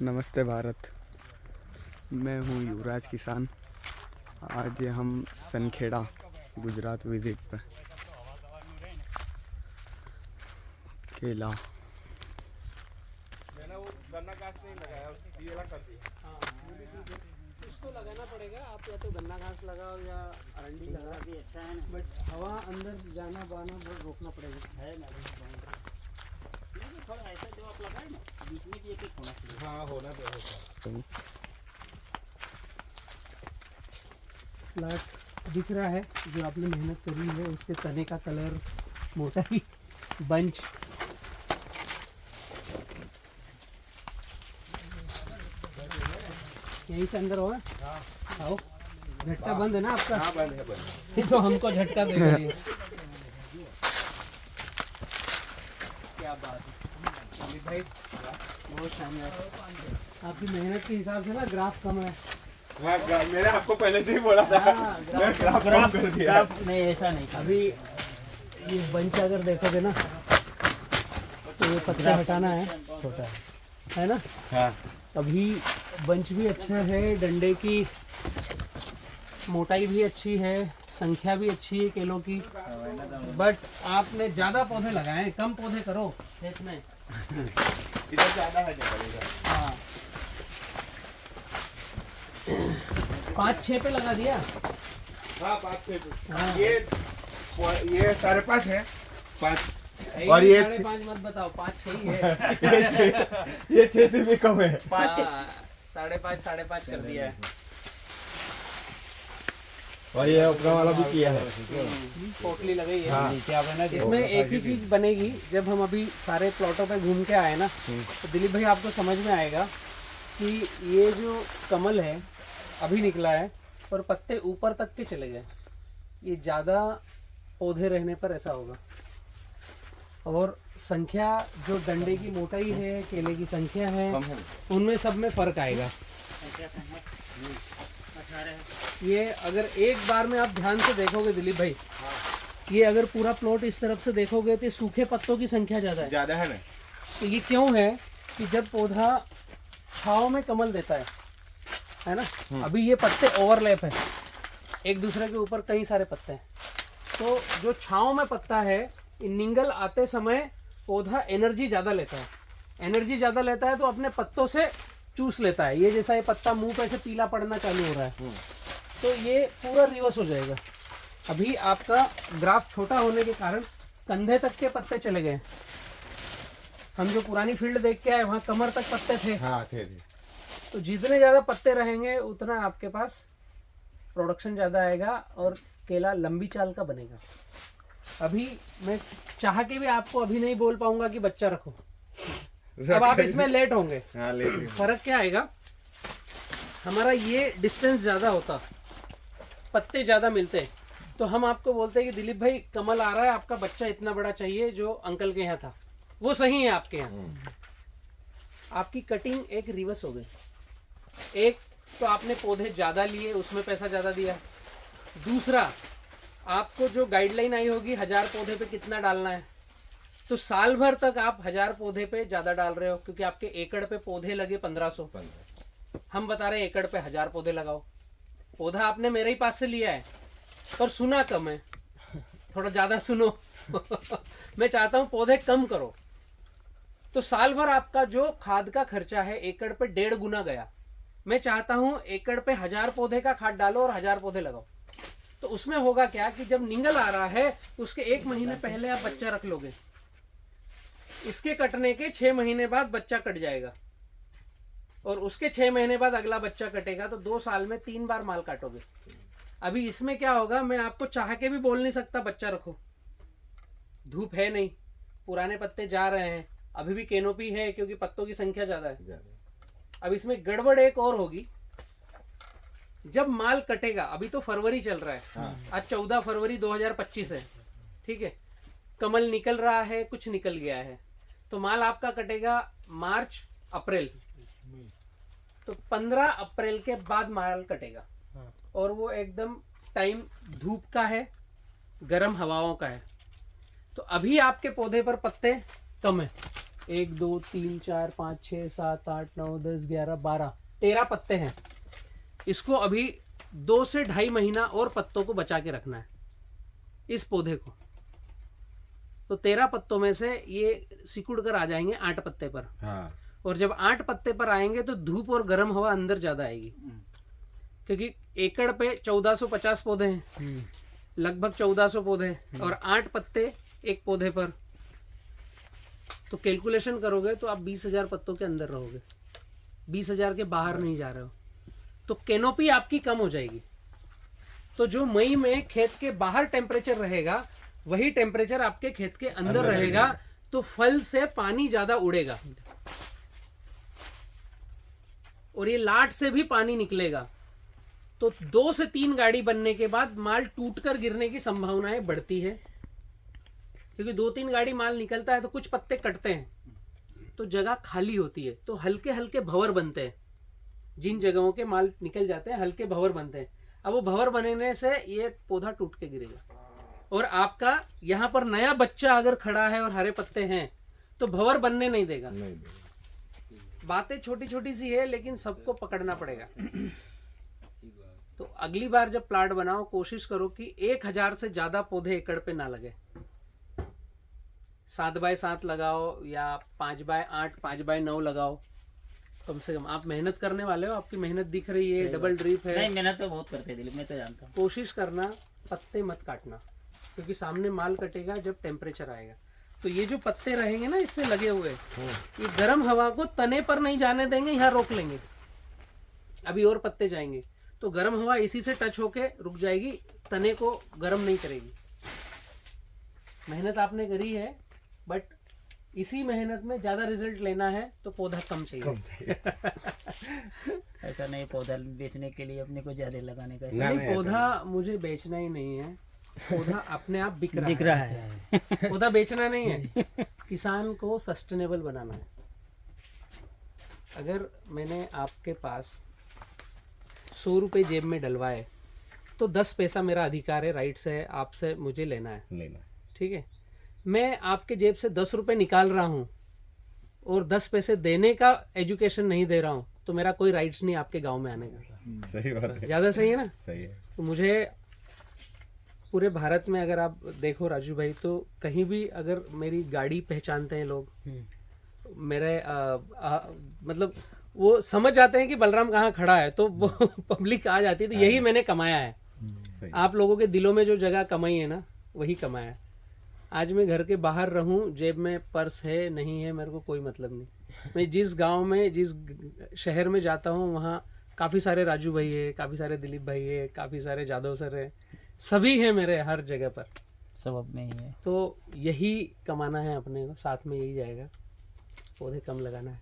नमस्ते भारत। मैं हूँ युवराज किसान। आज हम सनखेड़ा गुजरात विजिट पर। केला इसको लगाना पड़ेगा। आप या तो गन्ना घास लगाओ या अरंडी लगाओ, भी अच्छा है ना, बट हवा अंदर जाना बाना बहुत रोकना पड़ेगा। है ना, थोड़ा ऐसा जो आप लगाए ना बीच में एक एक होना चाहिए। हाँ, होना चाहिए। प्लाट दिख रहा है जो आपने मेहनत करी है, उसके तने का कलर, मोटाई, बंच, यहीं से अंदर होगा। आओ, झटका बंद है ना आपका? हाँ, बंद है, बंद है। तो हमको झटका दे रही है। क्या बात है भाई, बहुत शानदार। आपकी मेहनत के हिसाब से ना ग्राफ कम है। मैंने आपको पहले से ही बोला था। ग्राफ कम कर दिया। नहीं, ऐसा नहीं। अभी ये बंच अगर देखोगे ना तो ये पत्ता हटाना है, छोटा है ना। हाँ। अभी बंच भी अच्छा है, डंडे की मोटाई भी अच्छी है, संख्या भी अच्छी है केलों की। बट आपने ज्यादा पौधे लगाए, कम पौधे करो खेत में। इधर ज्यादा है जगह। हाँ, 5-6 पे लगा दिया। हाँ, 5-6 हाँ। ये 5.5 है, 5 और ये 5.5 मत बताओ, 5-6 ही है। ये 6 से भी कम है। 5 5.5 कर दिया है। और ये अपना वाला भी किया है, पोटली लगाई है। हाँ। इसमें एक ही चीज बनेगी, जब हम अभी सारे प्लॉटों पे घूम के आए ना तो दिलीप भाई आपको समझ में आएगा कि ये जो कमल है अभी निकला है और पत्ते ऊपर तक के चले गए। ये ज़्यादा पौधे रहने पर ऐसा होगा। और संख्या जो डंडे की मोटाई है, केले की संख्या है, उनमें सब में फर्क आएगा। ये अगर एक बार में आप ध्यान से देखोगे दिलीप भाई, ये अगर पूरा प्लॉट इस तरफ से देखोगे तो सूखे पत्तों की संख्या ज्यादा है ना। तो ये क्यों है कि जब पौधा छांव में कमल देता है ना, अभी ये पत्ते ओवरलैप है एक दूसरे के ऊपर, कई सारे पत्ते हैं। तो जो छांव में पत्ता है, निंगल आते समय पौधा एनर्जी ज्यादा लेता है तो अपने पत्तों से चूस लेता है। ये जैसा ये पत्ता मुंह पे से पीला पड़ना चालू हो रहा है तो ये पूरा रिवर्स हो जाएगा। अभी आपका ग्राफ छोटा होने के कारण कंधे तक के पत्ते चले गए। हम जो पुरानी फील्ड देख के आए वहाँ कमर तक पत्ते थे। हाँ, थे। तो जितने ज्यादा पत्ते रहेंगे उतना आपके पास प्रोडक्शन ज्यादा आएगा और केला लंबी चाल का बनेगा। अभी मैं चाह के भी आपको अभी नहीं बोल पाऊंगा कि बच्चा रखो, अब आप इसमें लेट होंगे। हाँ, लेट। फर्क क्या आएगा, हमारा ये डिस्टेंस ज्यादा होता, पत्ते ज्यादा मिलते, तो हम आपको बोलते हैं कि दिलीप भाई कमल आ रहा है, आपका बच्चा इतना बड़ा चाहिए जो अंकल के यहाँ था, वो सही है आपके यहाँ। आपकी कटिंग एक रिवर्स हो गई। एक तो आपने पौधे ज्यादा लिए, उसमें पैसा ज्यादा दिया। दूसरा, आपको जो गाइडलाइन आई होगी 1000 पौधे पे कितना डालना है, तो साल भर तक आप 1000 पौधे पे ज्यादा डाल रहे हो, क्योंकि आपके एकड़ पे पौधे लगे 1500। हम बता रहे हैं एकड़ पे 1000 पौधे लगाओ। पौधा आपने मेरे ही पास से लिया है पर सुना कम है, थोड़ा ज्यादा सुनो। मैं चाहता हूं पौधे कम करो, तो साल भर आपका जो खाद का खर्चा है एकड़ पे 1.5 गुना गया। मैं चाहता हूं एकड़ पे 1000 पौधे का खाद डालो और 1000 पौधे लगाओ। तो उसमें होगा क्या कि जब निंगल आ रहा है उसके 1 महीने पहले आप बच्चा रख लोगे, इसके कटने के 6 महीने बाद बच्चा कट जाएगा और उसके 6 महीने बाद अगला बच्चा कटेगा, तो 2 साल में 3 बार माल काटोगे। अभी इसमें क्या होगा, मैं आपको चाह के भी बोल नहीं सकता बच्चा रखो, धूप है नहीं, पुराने पत्ते जा रहे हैं, अभी भी कैनोपी है क्योंकि पत्तों की संख्या ज्यादा है। अब इसमें गड़बड़ एक और होगी, जब माल कटेगा, अभी तो फरवरी चल रहा है, आज 14 फरवरी 2025 है, ठीक है, कमल निकल रहा है, कुछ निकल गया है, तो माल आपका कटेगा मार्च अप्रैल, तो 15 अप्रैल के बाद माल कटेगा। और वो एकदम टाइम धूप का है, गर्म हवाओं का है। तो अभी आपके पौधे पर पत्ते कम है, 1 2 3 4 5 6 7 8 9 10 11 12 13 पत्ते हैं। इसको अभी 2 से 2.5 महीना और पत्तों को बचा के रखना है इस पौधे को। तो 13 पत्तों में से ये सिकुड़ कर आ जाएंगे 8 पत्ते पर। हाँ। और जब 8 पत्ते पर आएंगे तो धूप और गर्म हवा अंदर ज्यादा आएगी, क्योंकि एकड़ पे 1450 पौधे हैं, लगभग 1400 पौधे हैं, और 8 पत्ते एक पौधे पर। तो कैलकुलेशन करोगे तो आप 20,000 पत्तों के अंदर रहोगे, 20,000 के बाहर नहीं जा रहे हो, तो कैनोपी आपकी कम हो जाएगी। तो जो मई में खेत के बाहर टेम्परेचर रहेगा वही टेम्परेचर आपके खेत के अंदर रहेगा, तो फल से पानी ज्यादा उड़ेगा और ये लाट से भी पानी निकलेगा। तो 2 से 3 गाड़ी बनने के बाद माल टूटकर गिरने की संभावनाएं बढ़ती है, क्योंकि 2-3 गाड़ी माल निकलता है तो कुछ पत्ते कटते हैं तो जगह खाली होती है, तो हल्के हल्के भंवर बनते हैं। जिन जगहों के माल निकल जाते हैं हल्के भंवर बनते हैं। अब वो भंवर बनने से ये पौधा टूट के गिरेगा, और आपका यहाँ पर नया बच्चा अगर खड़ा है और हरे पत्ते हैं तो भंवर बनने नहीं देगा। बातें छोटी छोटी सी है लेकिन सबको पकड़ना पड़ेगा। तो अगली बार जब प्लाट बनाओ कोशिश करो कि 1000 से ज्यादा पौधे एकड़ पे ना लगे। 7x7 लगाओ या 5x8 5x9 लगाओ कम से कम। आप मेहनत करने वाले हो, आपकी मेहनत दिख रही है, डबल ड्रिप है। नहीं, मेहनत तो बहुत करते हैं दिलीप, मैं तो जानता हूँ। कोशिश करना पत्ते मत काटना, क्योंकि सामने माल कटेगा जब टेम्परेचर आएगा। तो ये जो पत्ते रहेंगे ना इससे लगे हुए, ये गर्म हवा को तने पर नहीं जाने देंगे, यहाँ रोक लेंगे। अभी और पत्ते जाएंगे तो गर्म हवा इसी से टच होके रुक जाएगी, तने को गर्म नहीं करेगी। मेहनत आपने करी है, बट इसी मेहनत में ज्यादा रिजल्ट लेना है तो पौधा कम चाहिए। ऐसा नहीं पौधा बेचने के लिए अपने को ज्यादा लगाने का। नहीं, पौधा मुझे बेचना ही नहीं है, पौधा अपने आप बिक रहा है। पौधा बेचना नहीं है, किसान को सस्टेनेबल बनाना है। अगर मैंने आपके पास 100 रुपये जेब में डलवाए तो 10 पैसा मेरा अधिकार है, राइट से है, आपसे मुझे लेना है, ठीक है। मैं आपके जेब से 10 रुपये निकाल रहा हूँ और 10 पैसे देने का एजुकेशन नहीं दे रहा हूँ, तो मेरा कोई राइट्स नहीं आपके गांव में आने का। सही बात है। ज्यादा सही है ना? सही है। तो मुझे पूरे भारत में अगर आप देखो राजू भाई, तो कहीं भी अगर मेरी गाड़ी पहचानते हैं लोग, मेरे मतलब वो समझ जाते हैं कि बलराम कहाँ खड़ा है, तो वो पब्लिक आ जाती है। तो यही मैंने कमाया है। आप लोगों के दिलों में जो जगह कमाई है ना, वही कमाया है। आज मैं घर के बाहर रहूं, जेब में पर्स है नहीं है मेरे को कोई मतलब नहीं। मैं जिस गांव में, जिस शहर में जाता हूं, वहाँ काफ़ी सारे राजू भाई है, काफ़ी सारे दिलीप भाई है, काफ़ी सारे जादव सर है, सभी हैं मेरे हर जगह पर। सब अपने ही है। तो यही कमाना है अपने को, साथ में यही जाएगा। पौधे कम लगाना है।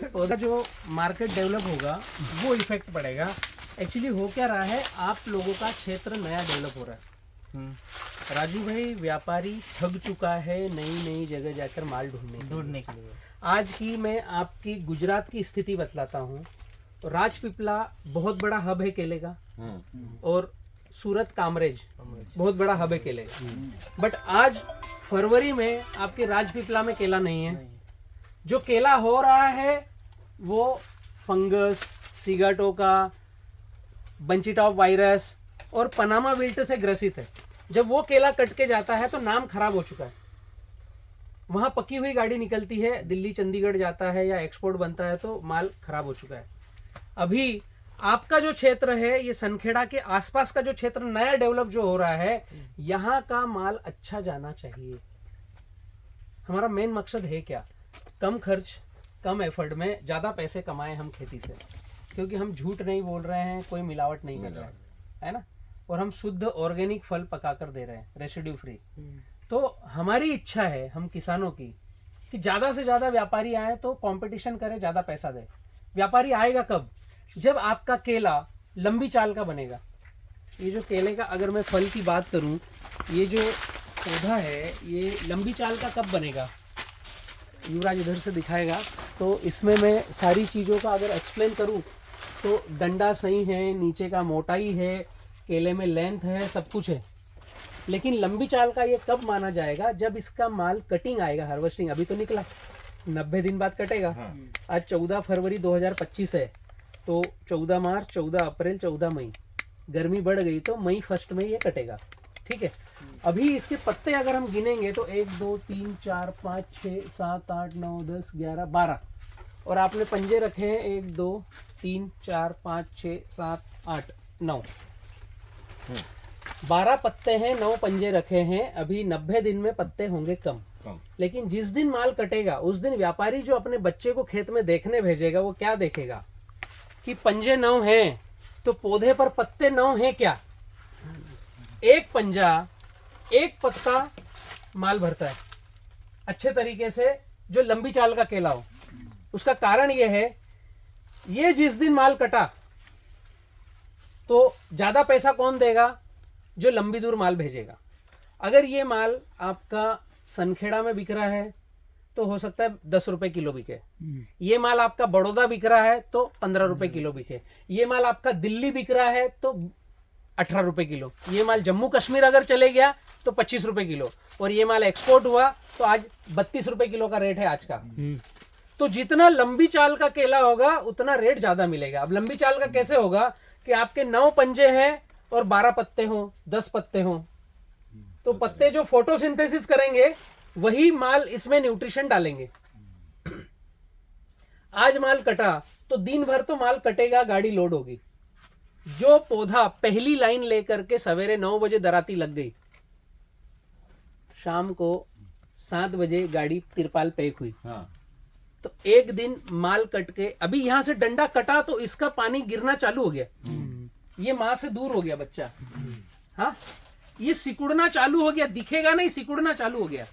पौधा जो मार्केट डेवलप होगा वो इफेक्ट पड़ेगा। एक्चुअली हो क्या रहा है, आप लोगों का क्षेत्र नया डेवलप हो रहा है। राजू भाई व्यापारी थक चुका है नई नई जगह जाकर माल ढूंढने के लिए। आज की मैं आपकी गुजरात की स्थिति बतलाता हूँ। राजपीपला बहुत बड़ा हब है केले का, और सूरत कामरेज बहुत बड़ा हब है केले का। बट आज फरवरी में आपके राजपीपला में केला नहीं है। जो केला हो रहा है वो fungus, sigatoka, bunchy top virus और पनामा विल्ट से ग्रसित है। जब वो केला कट के जाता है तो नाम खराब हो चुका है। वहां पकी हुई गाड़ी निकलती है, दिल्ली चंडीगढ़ जाता है या एक्सपोर्ट बनता है, तो माल खराब हो चुका है। अभी आपका जो क्षेत्र है, ये सनखेड़ा के आसपास का जो क्षेत्र नया डेवलप जो हो रहा है, यहाँ का माल अच्छा जाना चाहिए। हमारा मेन मकसद है क्या? कम खर्च, कम एफर्ट में ज्यादा पैसे कमाएं हम खेती से, क्योंकि हम झूठ नहीं बोल रहे हैं, कोई मिलावट नहीं कर रहे हैं, है ना। और हम शुद्ध ऑर्गेनिक फल पकाकर दे रहे हैं, रेसिड्यू फ्री। तो हमारी इच्छा है हम किसानों की कि ज्यादा से ज्यादा व्यापारी आए तो कंपटीशन करे, ज्यादा पैसा दे। व्यापारी आएगा कब? जब आपका केला लंबी चाल का बनेगा। ये जो केले का अगर मैं फल की बात करूं, ये जो पौधा है ये लंबी चाल का कब बनेगा? युवराज इधर से दिखाएगा। तो इसमें मैं सारी चीज़ों का अगर एक्सप्लेन करूं तो डंडा सही है, नीचे का मोटाई है, केले में लेंथ है, सब कुछ है। लेकिन लंबी चाल का ये कब माना जाएगा, जब इसका माल कटिंग आएगा, हार्वेस्टिंग अभी तो निकला, 90 दिन बाद कटेगा। आज 14 फरवरी 2025 है, तो 14 मार्च, 14 अप्रैल, 14 मई, गर्मी बढ़ गई तो मई 1 में ये कटेगा। ठीक है, अभी इसके पत्ते अगर हम गिनेंगे तो 1 2 3 4 5 6 7 8 9 10 11 12, और आपने पंजे रखे हैं 1 2 3 4 5 6 7 8 9, 12 पत्ते हैं, 9 पंजे रखे हैं। अभी 90 दिन में पत्ते होंगे कम। लेकिन जिस दिन माल कटेगा उस दिन व्यापारी जो अपने बच्चे को खेत में देखने भेजेगा, वो क्या देखेगा कि पंजे 9 हैं तो पौधे पर पत्ते 9 हैं क्या। एक पंजा, एक पत्ता माल भरता है अच्छे तरीके से, जो लंबी चाल का केला हो। उसका कारण यह है, ये जिस दिन माल कटा तो ज्यादा पैसा कौन देगा, जो लंबी दूर माल भेजेगा। अगर ये माल आपका सनखेड़ा में बिक रहा है तो हो सकता है 10 रुपए किलो बिके। ये माल आपका बड़ौदा बिक रहा है तो 15 रुपए किलो बिके। ये माल आपका दिल्ली बिक रहा है तो 18 रुपए किलो। ये माल जम्मू कश्मीर अगर चले गया तो 25 रुपए किलो, और ये माल एक्सपोर्ट हुआ तो आज 32 रुपए किलो का रेट है आज का। तो जितना लंबी चाल का केला होगा उतना रेट ज्यादा मिलेगा। अब लंबी चाल का कैसे होगा कि आपके 9 पंजे हैं और 12 पत्ते हों, 10 पत्ते हों, तो पत्ते जो फोटोसिंथेसिस करेंगे वही माल इसमें न्यूट्रिशन डालेंगे। आज माल कटा तो दिन भर तो माल कटेगा, गाड़ी लोड होगी। जो पौधा पहली लाइन लेकर के सवेरे 9 बजे दराती लग गई, शाम को 7 बजे गाड़ी तिरपाल पैक हुई, तो एक दिन माल कट के अभी यहां से डंडा कटा तो इसका पानी गिरना चालू हो गया, ये मां से दूर हो गया बच्चा। हाँ, ये सिकुड़ना चालू हो गया, दिखेगा नहीं, सिकुड़ना चालू हो गया।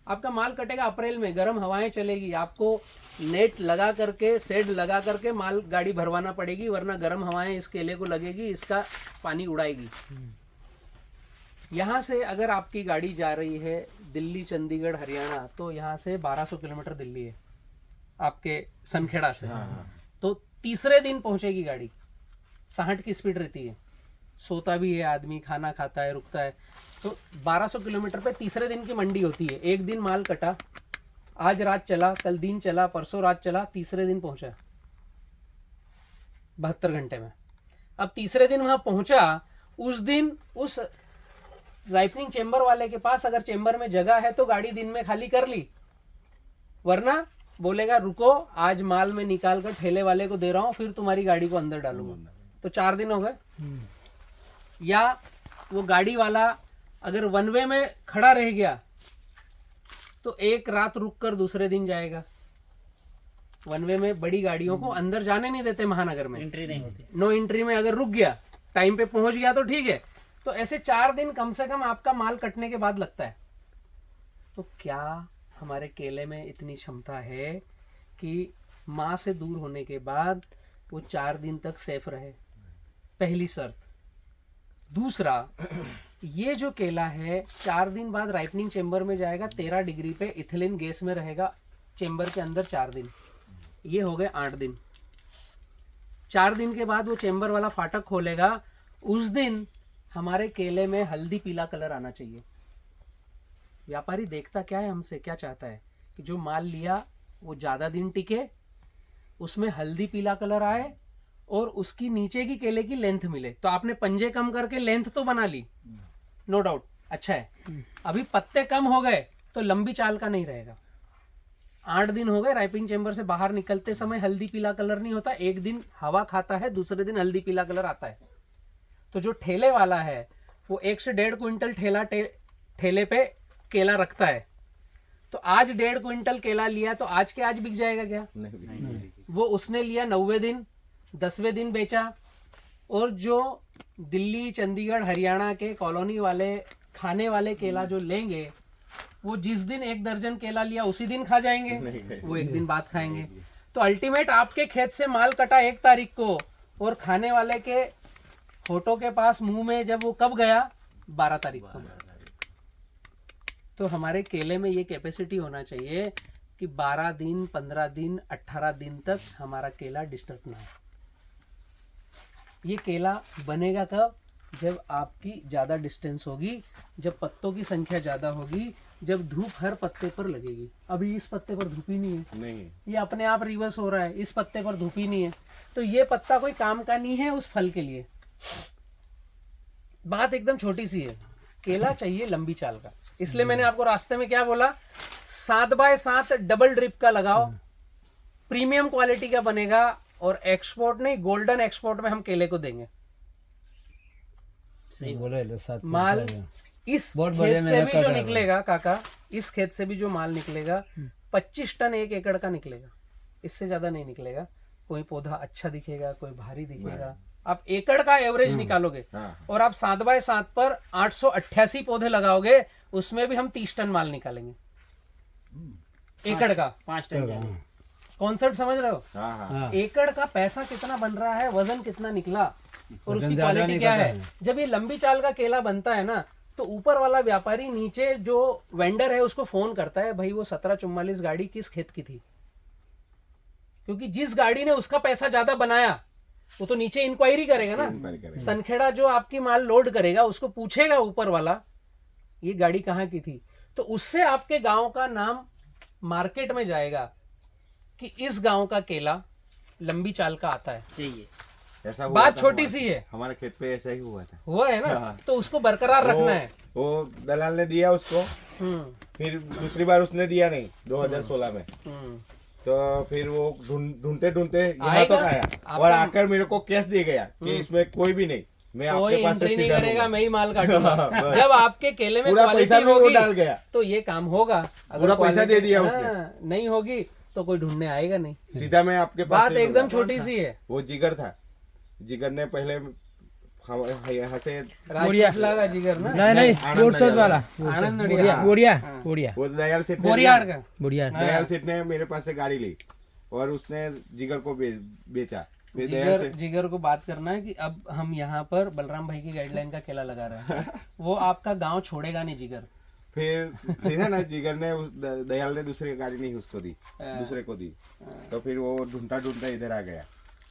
आपका माल कटेगा अप्रैल में, गर्म हवाएं चलेगी, आपको नेट लगा करके, शेड लगा करके माल गाड़ी भरवाना पड़ेगी, वरना गर्म हवाएं इस केले को लगेगी, इसका पानी उड़ाएगी। यहाँ से अगर आपकी गाड़ी जा रही है दिल्ली, चंडीगढ़, हरियाणा, तो यहाँ से 1200 किलोमीटर दिल्ली है आपके सनखेड़ा से। तो तीसरे दिन पहुंचेगी गाड़ी। 60 की स्पीड रहती है, सोता भी है आदमी, खाना खाता है, रुकता है। तो 1200 किलोमीटर पे तीसरे दिन की मंडी होती है। एक दिन माल कटा, आज रात चला, कल दिन चला, परसों रात चला, तीसरे दिन पहुंचा 72 घंटे में। अब तीसरे दिन वहां पहुंचा, उस दिन उस राइपनिंग चेंबर वाले के पास अगर चेंबर में जगह है तो गाड़ी दिन में खाली कर ली, वरना बोलेगा रुको, आज माल में निकाल कर ठेले वाले को दे रहा हूं, फिर तुम्हारी गाड़ी को अंदर डालूंगा। तो 4 दिन हो गए। या वो गाड़ी वाला अगर वन वे में खड़ा रह गया तो एक रात रुक कर दूसरे दिन जाएगा। वन वे में बड़ी गाड़ियों को अंदर जाने नहीं देते महानगर में, एंट्री नहीं होती। नो एंट्री में अगर रुक गया, टाइम पे पहुंच गया तो ठीक है। तो ऐसे 4 दिन कम से कम आपका माल कटने के बाद लगता है। तो क्या हमारे केले में इतनी क्षमता है कि माँ से दूर होने के बाद वो 4 दिन तक सेफ रहे? पहली शर्त। दूसरा, ये जो केला है 4 दिन बाद राइपनिंग चेंबर में जाएगा, 13 डिग्री पे इथिलीन गैस में रहेगा चेंबर के अंदर 4 दिन। ये हो गए 8 दिन। 4 दिन के बाद वो चेंबर वाला फाटक खोलेगा, उस दिन हमारे केले में हल्दी पीला कलर आना चाहिए। व्यापारी देखता क्या है हमसे, क्या चाहता है कि जो माल लिया वो ज्यादा दिन टिके, उसमें हल्दी पीला कलर आए और उसकी नीचे की केले की लेंथ मिले। तो आपने पंजे कम करके लेंथ तो बना ली, नो डाउट, अच्छा है। अभी पत्ते कम हो गए तो लंबी चाल का नहीं रहेगा। 8 दिन हो गए, राइपिंग चेंबर से बाहर निकलते समय हल्दी पीला कलर नहीं होता। एक दिन हवा खाता है, दूसरे दिन हल्दी पीला कलर आता है। तो जो ठेले वाला है वो 1 से 1.5 क्विंटल ठेले पे केला रखता है। तो आज 1.5 क्विंटल केला लिया तो आज के आज बिक जाएगा क्या? नहीं। वो उसने लिया 90वें दिन, 10वें दिन बेचा। और जो दिल्ली, चंडीगढ़, हरियाणा के कॉलोनी वाले खाने वाले केला जो लेंगे, वो जिस दिन 1 दर्जन केला लिया उसी दिन खा जाएंगे, वो 1 दिन बाद खाएंगे। तो अल्टीमेट आपके खेत से माल कटा 1 तारीख को और खाने वाले के होठों के पास मुंह में जब वो कब गया, 12 तारीख को। तो हमारे केले में ये कैपेसिटी होना चाहिए कि 12 दिन, 15 दिन, 18 दिन तक हमारा केला डिस्टर्ब ना हो। ये केला बनेगा कब? जब आपकी ज्यादा डिस्टेंस होगी, जब पत्तों की संख्या ज्यादा होगी, जब धूप हर पत्ते पर लगेगी। अभी इस पत्ते पर धूप ही नहीं है, नहीं ये अपने आप रिवर्स हो रहा है, इस पत्ते पर धूप ही नहीं है, तो ये पत्ता कोई काम का नहीं है उस फल के लिए। बात एकदम छोटी सी है, केला चाहिए लंबी चाल का। इसलिए मैंने आपको रास्ते में क्या बोला, 7x7 डबल ड्रिप का लगाओ, प्रीमियम क्वालिटी का बनेगा, और एक्सपोर्ट नहीं, गोल्डन एक्सपोर्ट में हम केले को देंगे। सही बोले ले साथ में माल सही है। इस बहुत खेत बढ़िया से मेहनत भी कर जो रहा है। निकलेगा काका, इस खेत से भी जो माल निकलेगा 25 टन 1 एकड़ का निकलेगा, इससे ज्यादा नहीं निकलेगा। कोई पौधा अच्छा दिखेगा, कोई भारी दिखेगा। आप एकड़ का एवरेज निकालोगे, हाँ। और आप 7x7 पर 888 पौधे लगाओगे, उसमें भी हम 30 टन माल निकालेंगे एकड़ का। 5 टन जाने। कॉन्सेप्ट समझ रहे हो? हाँ हाँ हाँ एकड़ का पैसा कितना बन रहा है, वजन कितना निकला, और वजन उसकी ज्यादा क्वालिटी नहीं क्या करता है। है। जब ये लंबी चाल का केला बनता है ना, तो ऊपर वाला व्यापारी नीचे जो वेंडर है उसको फोन करता है, भाई वो 1744 गाड़ी किस खेत की थी, क्योंकि जिस गाड़ी ने उसका पैसा ज्यादा बनाया वो तो नीचे इंक्वायरी करेगा ना। इंक्वायरी करेगा। सनखेड़ा जो आपकी माल लोड करेगा उसको पूछेगा ऊपर वाला ये गाड़ी कहाँ की थी, तो उससे आपके गांव का नाम मार्केट में जाएगा कि इस गांव का केला लंबी चाल का आता है। चाहिए। ऐसा हुआ बात था छोटी हमारे- सी है, हमारे खेत पे ऐसा ही हुआ था। हुआ है ना, हाँ। तो उसको बरकरार रखना है। वो दलाल ने दिया उसको, हम्म, फिर दूसरी बार उसने दिया नहीं 2016 में। हम्म। तो फिर वो ढूंढते ढूंढते यहाँ आएगा। तक आया, आपका- और आकर मेरे को केस दे गया कि इसमें कोई भी नहीं, मैं कोई आपके पास से एंट्री नहीं सीधा करेगा, लूंगा। मैं ही माल काटूंगा। बस। जब आपके केले में पूरा क्वालिटी पैसा भी वो होगी डाल गया, तो ये काम होगा। अगर पूरा पैसा quality- दे दिया हाँ, नहीं होगी तो कोई ढूंढने आएगा नहीं। सीधा मैं आपके पास बात से एकदम लूंगा। छोटी सी है। वो जिगर था, जिगर ने पहले यहाँ से राजेश लगा जिगर ना, नहीं नहीं आनंद बोरसद नगर वाला आनंद बोरिया नडियाद। बोरिया हाँ। बोरिया वो दयाल सेठ ने बोरियाड़ दिया। का। बोरिया दयाल सेठ ने मेरे पास से गाड़ी ली और उसने जिगर को बेचा। फिर दयाल जिगर सेठ जिगर को बात करना है कि अब हम यहाँ पर बलराम भाई की गाइडलाइन का केला लगा रहे हैं, वो आपका गांव छोड़ेगा नहीं जिगर। फिर है ना, जिगर ने दयाल ने दूसरी गाड़ी नहीं उसको दी, दूसरे को दी। तो फिर वो ढूंढता ढूंढता इधर आ गया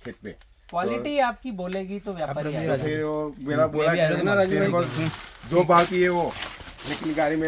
खेत पे। क्वालिटी आपकी बोलेगी तो व्यापारी तो आएगा। फिर वो मेरा बोला भी आ रहे थे ना, कि राजू तेरे भाई को जो भाव की है वो, लेकिन गाड़ी में